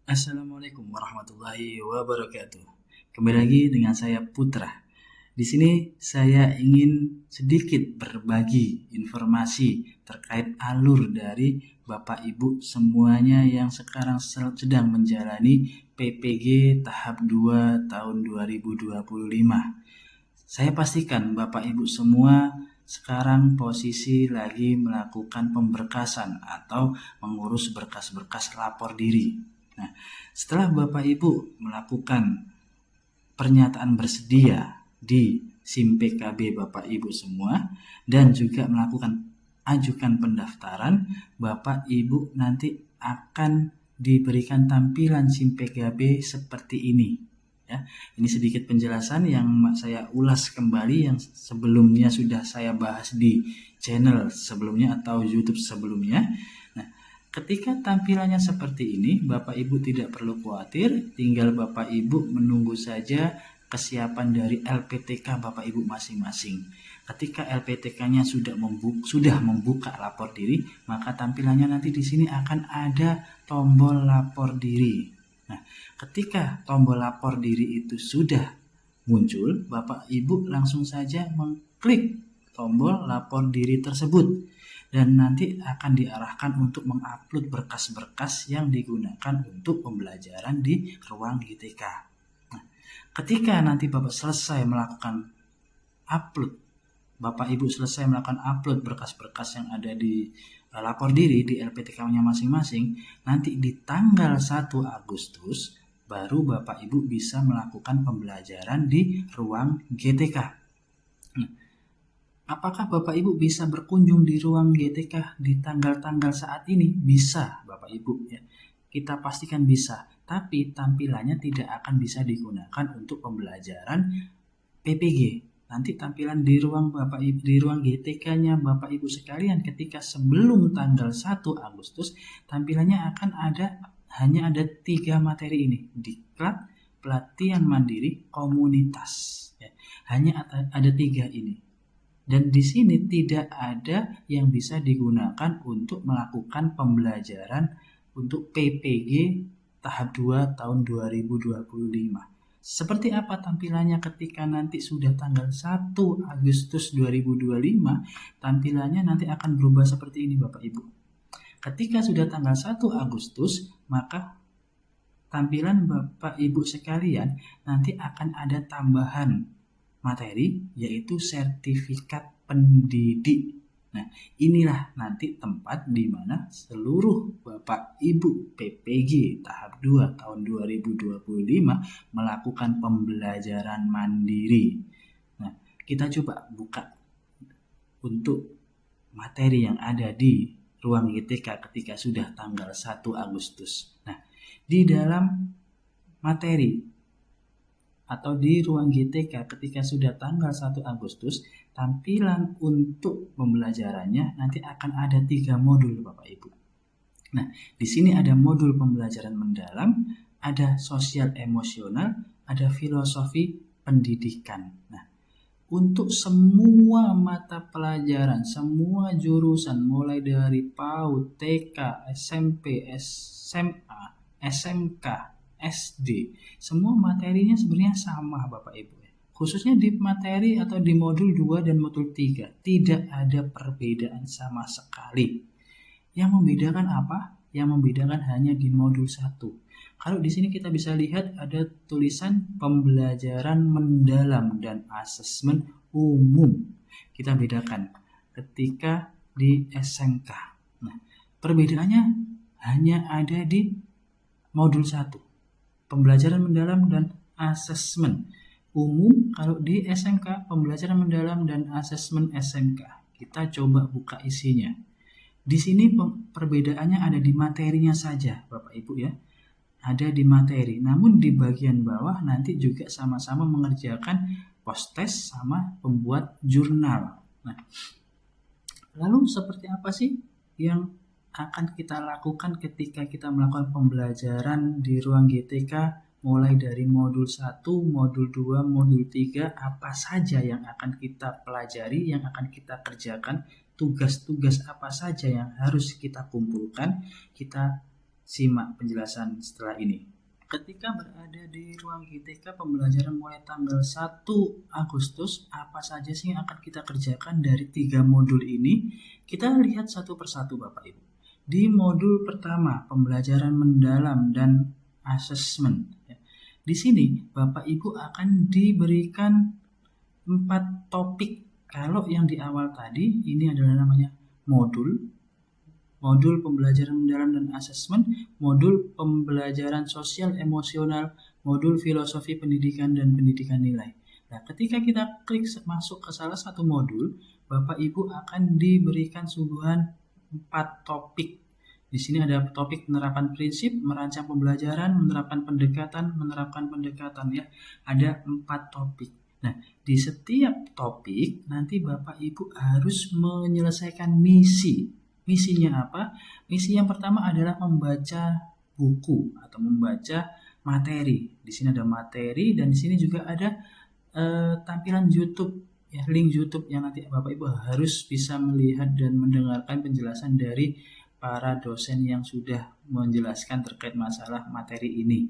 Assalamualaikum warahmatullahi wabarakatuh. Kembali lagi dengan saya Putra. Di sini saya ingin sedikit berbagi informasi terkait alur dari Bapak Ibu semuanya yang sekarang sedang menjalani PPG tahap 2 tahun 2025. Saya pastikan Bapak Ibu semua sekarang posisi lagi melakukan pemberkasan atau mengurus berkas-berkas lapor diri. Nah, setelah Bapak Ibu melakukan pernyataan bersedia di SIM PKB Bapak Ibu semua dan juga melakukan ajukan pendaftaran, Bapak Ibu nanti akan diberikan tampilan SIM PKB seperti ini. Ya, ini sedikit penjelasan yang saya ulas kembali yang sebelumnya sudah saya bahas di channel sebelumnya atau YouTube sebelumnya. Nah, ketika tampilannya seperti ini, Bapak Ibu tidak perlu khawatir, tinggal Bapak Ibu menunggu saja kesiapan dari LPTK Bapak Ibu masing-masing. Ketika LPTK-nya sudah membuka lapor diri, maka tampilannya nanti di sini akan ada tombol lapor diri. Nah, ketika tombol lapor diri itu sudah muncul, Bapak Ibu langsung saja mengklik tombol lapor diri tersebut dan nanti akan diarahkan untuk mengupload berkas-berkas yang digunakan untuk pembelajaran di ruang GTK. Nah, ketika nanti Bapak selesai melakukan upload, Bapak Ibu selesai melakukan upload berkas-berkas yang ada di lapor diri di LPTK-nya masing-masing, nanti di tanggal 1 Agustus baru Bapak Ibu bisa melakukan pembelajaran di ruang GTK. Nah, apakah Bapak Ibu bisa berkunjung di ruang GTK di tanggal-tanggal saat ini? Bisa, Bapak Ibu ya. Kita pastikan bisa, tapi tampilannya tidak akan bisa digunakan untuk pembelajaran PPG. Nanti tampilan di ruang Bapak Ibu di ruang GTK-nya Bapak Ibu sekalian ketika sebelum tanggal 1 Agustus tampilannya akan hanya ada 3 materi ini, diklat, pelatihan mandiri, komunitas. Ya, hanya ada 3 ini. Dan di sini tidak ada yang bisa digunakan untuk melakukan pembelajaran untuk PPG tahap 2 tahun 2025. Seperti apa tampilannya ketika nanti sudah tanggal 1 Agustus 2025? Tampilannya nanti akan berubah seperti ini Bapak Ibu. Ketika sudah tanggal 1 Agustus, maka tampilan Bapak Ibu sekalian nanti akan ada tambahan materi yaitu sertifikat pendidik. Nah, inilah nanti tempat di mana seluruh Bapak Ibu PPG tahap 2 tahun 2025 melakukan pembelajaran mandiri. Nah, kita coba buka untuk materi yang ada di ruang GTK ketika sudah tanggal 1 Agustus. Nah, di dalam materi atau di ruang GTK ketika sudah tanggal 1 Agustus, tampilan untuk pembelajarannya nanti akan ada 3 modul Bapak Ibu. Nah, di sini ada modul pembelajaran mendalam, ada sosial emosional, ada filosofi pendidikan. Nah, untuk semua mata pelajaran, semua jurusan mulai dari PAUD, TK, SMP, SMA, SMK, SD, semua materinya sebenarnya sama Bapak Ibu. Khususnya di materi atau di modul 2 dan modul 3 tidak ada perbedaan sama sekali. Yang membedakan apa? Yang membedakan hanya di modul 1. Kalau di sini kita bisa lihat ada tulisan pembelajaran mendalam dan asesmen umum. Kita bedakan ketika di SMK. Nah, perbedaannya hanya ada di modul 1. Pembelajaran mendalam dan asesmen umum. Kalau di SMK, pembelajaran mendalam dan asesmen SMK. Kita coba buka isinya. Di sini perbedaannya ada di materinya saja, Bapak Ibu ya. Ada di materi. Namun di bagian bawah nanti juga sama-sama mengerjakan post test sama pembuat jurnal. Nah, lalu seperti apa sih yang akan kita lakukan ketika kita melakukan pembelajaran di ruang GTK mulai dari modul 1, modul 2, modul 3, apa saja yang akan kita pelajari, yang akan kita kerjakan, tugas-tugas apa saja yang harus kita kumpulkan, kita Simak penjelasan setelah ini. Ketika berada di ruang GTK pembelajaran mulai tanggal 1 Agustus, apa saja sih yang akan kita kerjakan dari 3 modul ini? Kita lihat satu persatu Bapak Ibu. Di modul pertama, pembelajaran mendalam dan asesmen. Di sini Bapak Ibu akan diberikan 4 topik. Kalau yang di awal tadi, ini adalah namanya modul pembelajaran mendalam dan asesmen, modul pembelajaran sosial emosional, modul filosofi pendidikan dan pendidikan nilai. Nah, ketika kita klik masuk ke salah satu modul, Bapak Ibu akan diberikan suguhan 4 topik. Di sini ada topik penerapan prinsip, merancang pembelajaran, menerapkan pendekatan ya. Ada 4 topik. Nah, di setiap topik nanti Bapak Ibu harus menyelesaikan misi. Misinya apa? Misi yang pertama adalah membaca buku atau membaca materi. Di sini ada materi dan di sini juga ada tampilan YouTube, ya, link YouTube yang nanti Bapak Ibu harus bisa melihat dan mendengarkan penjelasan dari para dosen yang sudah menjelaskan terkait masalah materi ini.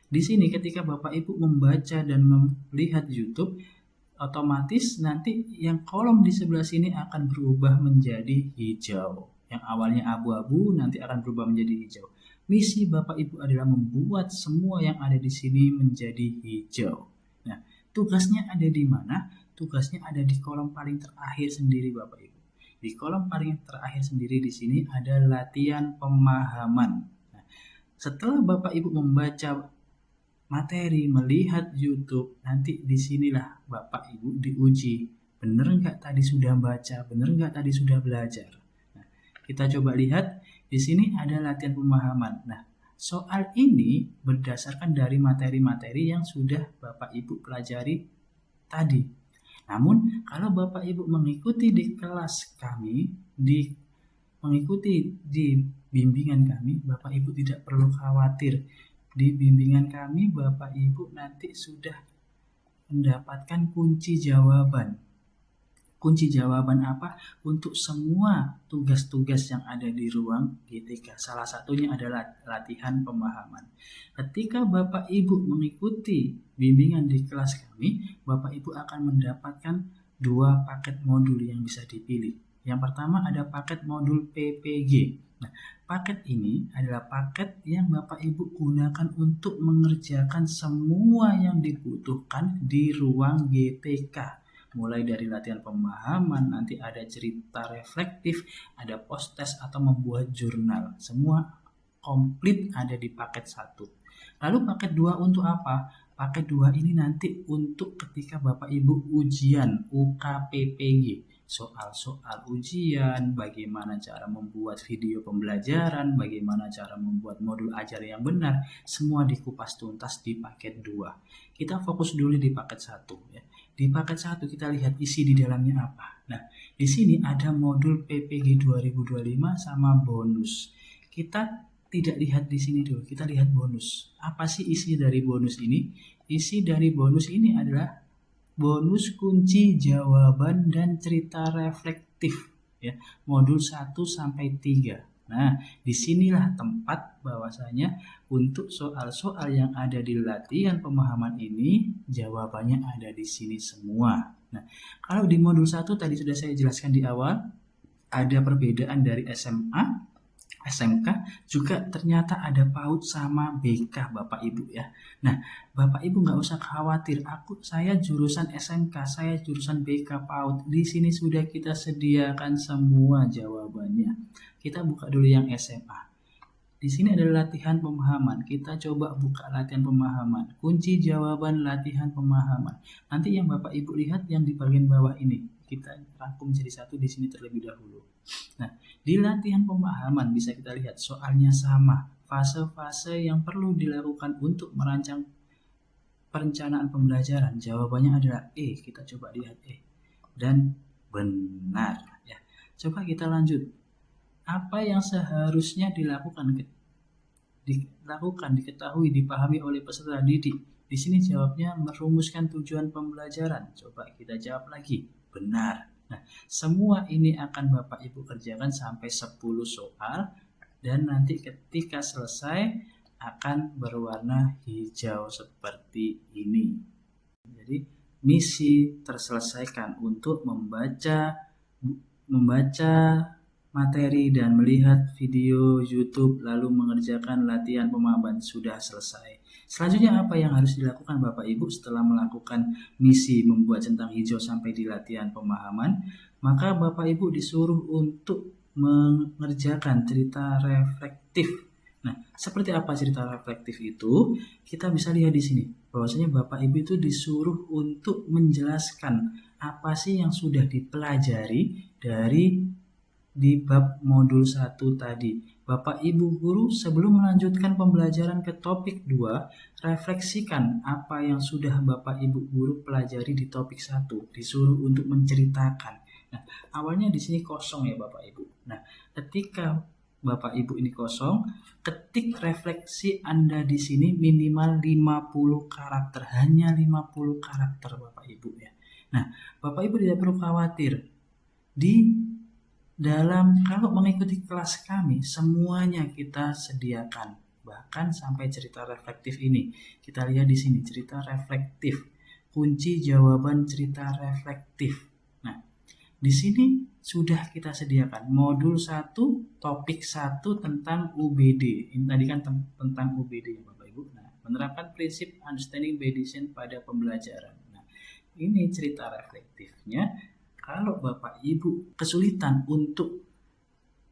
Di sini ketika Bapak Ibu membaca dan melihat YouTube, otomatis nanti yang kolom di sebelah sini akan berubah menjadi hijau. Yang awalnya abu-abu nanti akan berubah menjadi hijau. Misi Bapak Ibu adalah membuat semua yang ada di sini menjadi hijau. Nah, tugasnya ada di mana? Tugasnya ada di kolom paling terakhir sendiri Bapak Ibu. Di kolom paling terakhir sendiri di sini ada latihan pemahaman. Nah, setelah Bapak Ibu membaca materi, melihat YouTube, nanti disinilah Bapak Ibu diuji. Bener nggak tadi sudah baca, bener nggak tadi sudah belajar. Nah, kita coba lihat, di sini ada latihan pemahaman. Nah, soal ini berdasarkan dari materi-materi yang sudah Bapak Ibu pelajari tadi. Namun, kalau Bapak Ibu mengikuti di kelas kami, mengikuti di bimbingan kami, Bapak Ibu tidak perlu khawatir. Di bimbingan kami, Bapak Ibu nanti sudah mendapatkan kunci jawaban. Kunci jawaban apa? Untuk semua tugas-tugas yang ada di ruang GTK. Salah satunya adalah latihan pemahaman. Ketika Bapak Ibu mengikuti bimbingan di kelas kami, Bapak Ibu akan mendapatkan 2 paket modul yang bisa dipilih. Yang pertama ada paket modul PPG. Nah, paket ini adalah paket yang Bapak Ibu gunakan untuk mengerjakan semua yang dibutuhkan di ruang GTK. Mulai dari latihan pemahaman, nanti ada cerita reflektif, ada post-test atau membuat jurnal. Semua komplit ada di paket 1. Lalu paket 2 untuk apa? Paket 2 ini nanti untuk ketika Bapak Ibu ujian UKPPG. Soal-soal ujian, bagaimana cara membuat video pembelajaran, bagaimana cara membuat modul ajar yang benar, semua dikupas tuntas di paket 2. Kita fokus dulu di paket 1 ya. Di paket 1 kita lihat isi di dalamnya apa. Nah, di sini ada modul PPG 2025 sama bonus. Kita tidak lihat di sini dulu, kita lihat bonus. Apa sih isi dari bonus ini? Isi dari bonus ini adalah bonus kunci jawaban dan cerita reflektif ya, modul 1 sampai 3. Nah, disinilah tempat bahwasanya untuk soal-soal yang ada di latihan pemahaman ini, jawabannya ada di sini semua. Nah, kalau di modul 1 tadi sudah saya jelaskan di awal, ada perbedaan dari SMA, SMK, juga ternyata ada PAUD sama BK Bapak Ibu ya. Nah, Bapak Ibu nggak usah khawatir, saya jurusan SMK, saya jurusan BK PAUD. Di sini sudah kita sediakan semua jawabannya. Kita buka dulu yang SMA. Di sini ada latihan pemahaman. Kita coba buka latihan pemahaman. Kunci jawaban latihan pemahaman. Nanti yang Bapak Ibu lihat yang di bagian bawah ini. Kita rangkum jadi satu di sini terlebih dahulu. Nah, di latihan pemahaman bisa kita lihat soalnya sama. Fase-fase yang perlu dilakukan untuk merancang perencanaan pembelajaran. Jawabannya adalah E. Kita coba lihat E. Dan benar ya. Coba kita lanjut. Apa yang seharusnya dilakukan, diketahui, dipahami oleh peserta didik? Di sini jawabnya merumuskan tujuan pembelajaran. Coba kita jawab lagi. Benar. Nah, semua ini akan Bapak Ibu kerjakan sampai 10 soal dan nanti ketika selesai akan berwarna hijau seperti ini. Jadi misi terselesaikan untuk membaca materi dan melihat video YouTube lalu mengerjakan latihan pemahaman sudah selesai. Selanjutnya apa yang harus dilakukan Bapak Ibu setelah melakukan misi membuat centang hijau sampai di latihan pemahaman? Maka Bapak Ibu disuruh untuk mengerjakan cerita reflektif. Nah, seperti apa cerita reflektif itu? Kita bisa lihat di sini bahwasanya Bapak Ibu itu disuruh untuk menjelaskan apa sih yang sudah dipelajari di bab modul 1 tadi. Bapak Ibu guru sebelum melanjutkan pembelajaran ke topik 2, refleksikan apa yang sudah Bapak Ibu guru pelajari di topik 1. Disuruh untuk menceritakan. Nah, awalnya di sini kosong ya Bapak Ibu. Nah, ketika Bapak Ibu ini kosong, ketik refleksi Anda di sini minimal 50 karakter, hanya 50 karakter Bapak Ibu ya. Nah, Bapak Ibu tidak perlu khawatir. Kalau mengikuti kelas kami, semuanya kita sediakan. Bahkan sampai cerita reflektif ini. Kita lihat di sini, cerita reflektif. Kunci jawaban cerita reflektif. Nah, di sini sudah kita sediakan. Modul 1, topik 1 tentang UBD. Ini tadi kan tentang UBD ya Bapak Ibu. Nah, menerapkan prinsip understanding by design pada pembelajaran. Nah, ini cerita reflektifnya. Kalau Bapak Ibu kesulitan untuk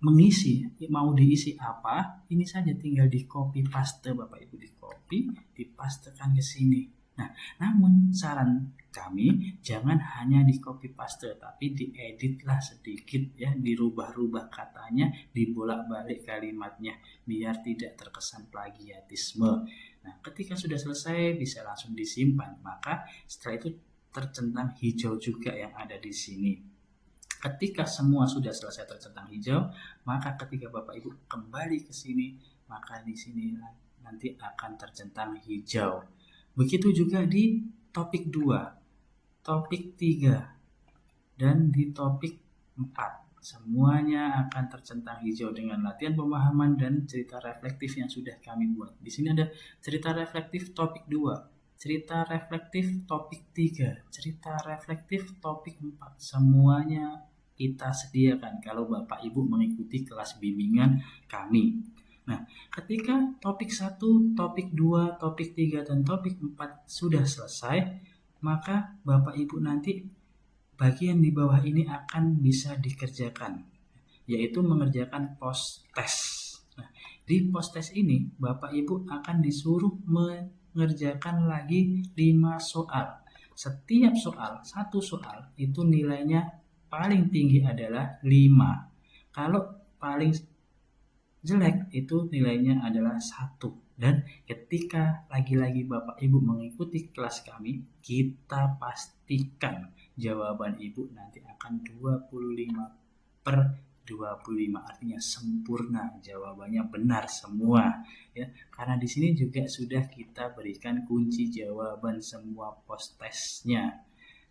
mengisi, mau diisi apa, ini saja tinggal di copy paste Bapak Ibu, di copy, dipastekan ke sini. Nah, namun saran kami jangan hanya di copy paste, tapi dieditlah sedikit ya, dirubah-rubah katanya, dibolak-balik kalimatnya, biar tidak terkesan plagiatisme. Nah, ketika sudah selesai bisa langsung disimpan, maka setelah itu tercentang hijau juga yang ada di sini. Ketika semua sudah selesai tercentang hijau, maka ketika Bapak Ibu kembali ke sini, maka di sini nanti akan tercentang hijau. Begitu juga di topik 2, topik 3, dan di topik 4. Semuanya akan tercentang hijau dengan latihan pemahaman dan cerita reflektif yang sudah kami buat. Di sini ada cerita reflektif topik 2. Cerita reflektif topik 3, cerita reflektif topik 4. Semuanya kita sediakan kalau Bapak Ibu mengikuti kelas bimbingan kami. Nah, ketika topik 1, topik 2, topik 3, dan topik 4 sudah selesai, maka Bapak Ibu nanti bagian di bawah ini akan bisa dikerjakan, yaitu mengerjakan post test. Nah, di post test ini Bapak Ibu akan disuruh mengerjakan lagi 5 soal. Setiap soal, satu soal itu nilainya paling tinggi adalah 5. Kalau paling jelek itu nilainya adalah 1. Dan ketika lagi-lagi Bapak Ibu mengikuti kelas kami, kita pastikan jawaban Ibu nanti akan 25/25, artinya sempurna, jawabannya benar semua ya. Karena di sini juga sudah kita berikan kunci jawaban semua post testnya,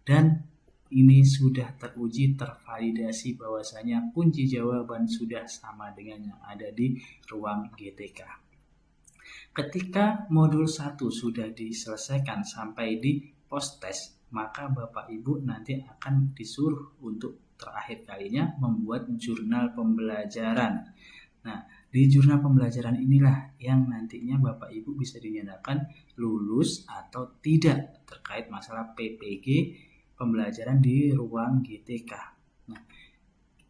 dan ini sudah teruji, tervalidasi bahwasanya kunci jawaban sudah sama dengan yang ada di ruang GTK. Ketika modul 1 sudah diselesaikan sampai di post test, maka Bapak Ibu nanti akan disuruh untuk terakhir kalinya membuat jurnal pembelajaran. Nah, di jurnal pembelajaran inilah yang nantinya Bapak Ibu bisa dinyatakan lulus atau tidak terkait masalah PPG pembelajaran di ruang GTK. Nah,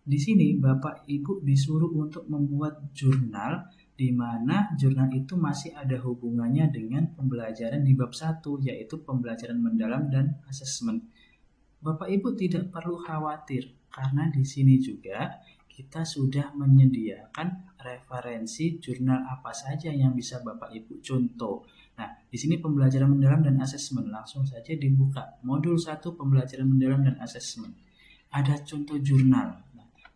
di sini Bapak Ibu disuruh untuk membuat jurnal, di mana jurnal itu masih ada hubungannya dengan pembelajaran di bab 1, yaitu pembelajaran mendalam dan asesmen. Bapak Ibu tidak perlu khawatir, karena di sini juga kita sudah menyediakan referensi jurnal apa saja yang bisa Bapak Ibu contoh. Nah, di sini pembelajaran mendalam dan asesmen, langsung saja dibuka. Modul 1 pembelajaran mendalam dan asesmen. Ada contoh jurnal.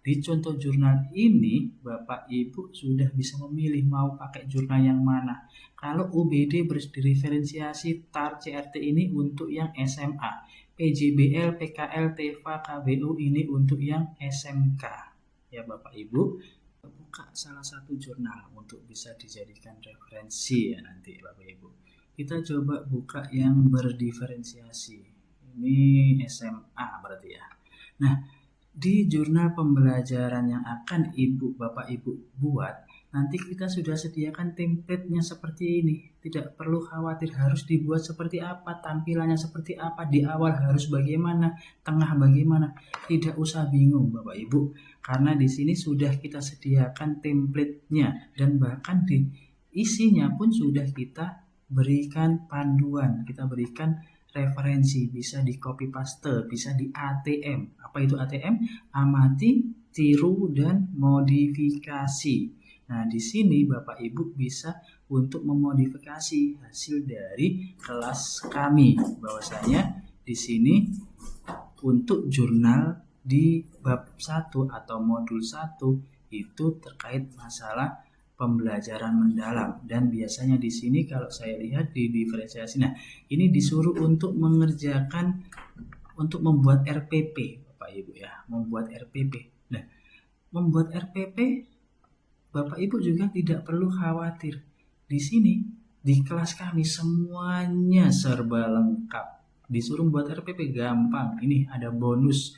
Di contoh jurnal ini, Bapak Ibu sudah bisa memilih mau pakai jurnal yang mana. Kalau UBD berdiferensiasi TAR CRT ini untuk yang SMA, PJBL, PKL, TEVA, KBU ini untuk yang SMK. Ya Bapak Ibu, buka salah satu jurnal untuk bisa dijadikan referensi ya nanti Bapak Ibu. Kita coba buka yang berdiferensiasi. Ini SMA berarti ya. Nah, di jurnal pembelajaran yang akan Bapak Ibu buat, nanti kita sudah sediakan template-nya seperti ini. Tidak perlu khawatir harus dibuat seperti apa, tampilannya seperti apa, di awal harus bagaimana, tengah bagaimana. Tidak usah bingung Bapak Ibu, karena di sini sudah kita sediakan template-nya dan bahkan di isinya pun sudah kita berikan panduan, kita berikan referensi, bisa di copy paste, bisa di ATM. Apa itu ATM? Amati, tiru, dan modifikasi. Nah, di sini Bapak Ibu bisa untuk memodifikasi hasil dari kelas kami. Bahwasanya di sini untuk jurnal di bab 1 atau modul 1 itu terkait masalah pembelajaran mendalam, dan biasanya di sini kalau saya lihat di diferensiasi, nah ini disuruh untuk mengerjakan, untuk membuat RPP Bapak Ibu ya, membuat RPP. Nah, membuat RPP Bapak Ibu juga tidak perlu khawatir. Di sini di kelas kami semuanya serba lengkap. Disuruh buat RPP gampang. Ini ada bonus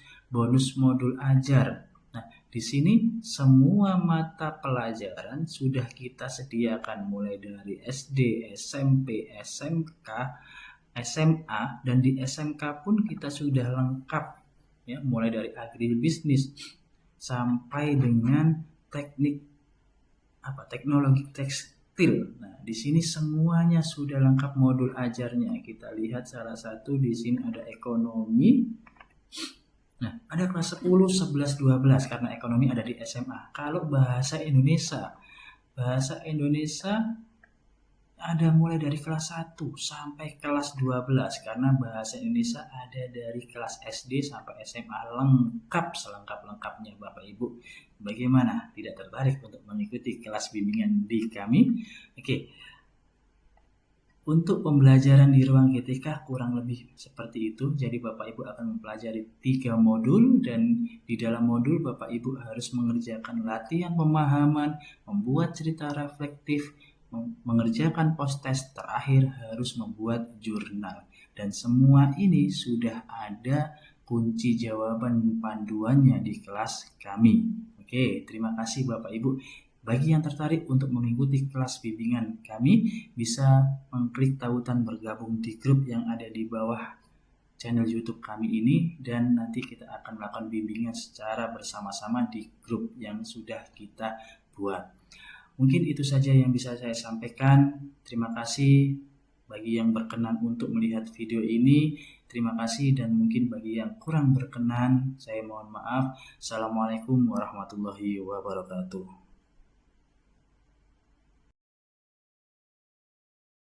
modul ajar. Nah, di sini semua mata pelajaran sudah kita sediakan mulai dari SD, SMP, SMK, SMA, dan di SMK pun kita sudah lengkap ya, mulai dari agribisnis sampai dengan teknologi tekstil. Nah, di sini semuanya sudah lengkap modul ajarnya. Kita lihat salah satu di sini ada ekonomi. Nah, ada kelas 10, 11, 12 karena ekonomi ada di SMA. Kalau bahasa Indonesia ada mulai dari kelas 1 sampai kelas 12 karena bahasa Indonesia ada dari kelas SD sampai SMA, lengkap selengkap-lengkapnya Bapak Ibu. Bagaimana? Tidak tertarik untuk mengikuti kelas bimbingan di kami? Oke. Untuk pembelajaran di ruang GTK kurang lebih seperti itu. Jadi Bapak Ibu akan mempelajari 3 modul, dan di dalam modul Bapak Ibu harus mengerjakan latihan pemahaman, membuat cerita reflektif, mengerjakan post-test, terakhir harus membuat jurnal. Dan semua ini sudah ada kunci jawaban panduannya di kelas kami. Oke, terima kasih Bapak Ibu. Bagi yang tertarik untuk mengikuti kelas bimbingan kami, bisa mengklik tautan bergabung di grup yang ada di bawah channel YouTube kami ini, dan nanti kita akan melakukan bimbingan secara bersama-sama di grup yang sudah kita buat. Mungkin itu saja yang bisa saya sampaikan. Terima kasih bagi yang berkenan untuk melihat video ini. Terima kasih, dan mungkin bagi yang kurang berkenan, saya mohon maaf. Assalamualaikum warahmatullahi wabarakatuh.